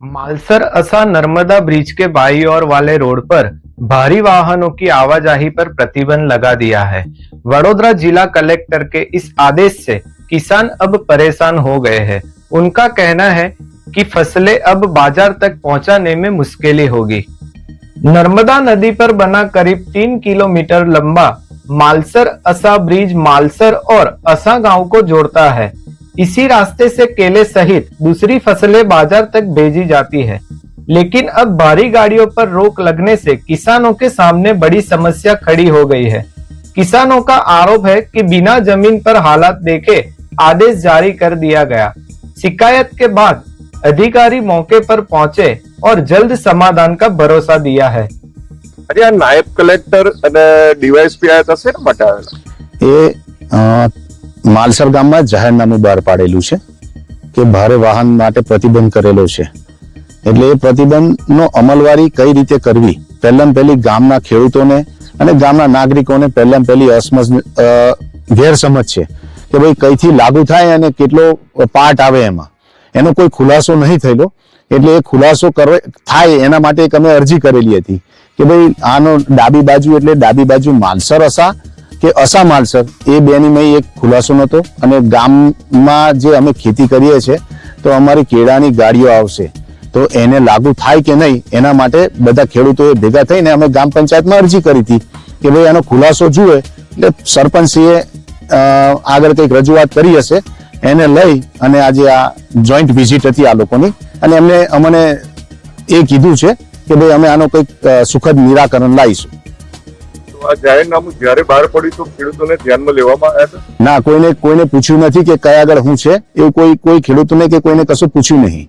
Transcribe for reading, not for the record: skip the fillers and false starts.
मालसर असा नर्मदा ब्रिज के बाईं ओर वाले रोड पर भारी वाहनों की आवाजाही पर प्रतिबंध लगा दिया है। वडोदरा जिला कलेक्टर के इस आदेश से किसान अब परेशान हो गए हैं। उनका कहना है कि फसलें अब बाजार तक पहुंचाने में मुश्किलें होगी। नर्मदा नदी पर बना करीब 3 किलोमीटर लंबा मालसर असा ब्रिज मालसर और असा गांव को जोड़ता है। इसी रास्ते से केले सहित दूसरी फसलें बाजार तक भेजी जाती है, लेकिन अब भारी गाड़ियों पर रोक लगने से किसानों के सामने बड़ी समस्या खड़ी हो गई है। किसानों का आरोप है कि बिना जमीन पर हालात देखे आदेश जारी कर दिया गया। शिकायत के बाद अधिकारी मौके पर पहुंचे और जल्द समाधान का भरोसा दिया है। अरे आ नायब कलेक्टर અને ડીવાયએસપી આયા હશે ને બટાવેલા એ માલસર ગામમાં જાહેરનામું બહાર પાડેલું છે કે ભારે વાહન માટે પ્રતિબંધ કરેલો છે, એટલે એ પ્રતિબંધનો અમલવારી કઈ રીતે કરવી, પહેલાં પહેલી ગામના ખેડૂતોને અને ગામના નાગરિકોને પહેલાં પહેલી ગેરસમજ છે કે ભાઈ કઈથી લાગુ થાય અને કેટલો પાર્ટ આવે એમાં, એનો કોઈ ખુલાસો નહીં થયેલો, એટલે એ ખુલાસો થાય એના માટે એક અમે અરજી કરેલી હતી કે ભાઈ આનો ડાબી બાજુ એટલે ડાબી બાજુ માલસર અસા કે અસા માલસર એ બેની મેં એક ખુલાસો નતો, અને ગામમાં જે અમે ખેતી કરીએ છીએ તો અમારી કેળાની ગાડીઓ આવશે તો એને લાગુ થાય કે નહીં એના માટે બધા ખેડૂતોએ ભેગા થઈને અમે ગ્રામ પંચાયતમાં અરજી કરી હતી કે ભાઈ આનો ખુલાસો જુએ, એટલે સરપંચશ્રીએ આગળ કંઈક રજૂઆત કરી હશે, એને લઈ અને આજે આ જોઈન્ટ વિઝિટ હતી આ લોકોની, અને એમને અમને એ કીધું છે કે ભાઈ અમે આનો કંઈક સુખદ નિરાકરણ લાવીશું। તો આ જાહેરનામું જ્યારે બહાર પડ્યું તો ખેડૂતોને ધ્યાનમાં લેવામાં આવ્યા હતા? ના, કોઈને પૂછ્યું નથી કે કયા આગળ શું છે, એવું કોઈ ખેડૂતોને કે કોઈને કશું પૂછ્યું નહીં।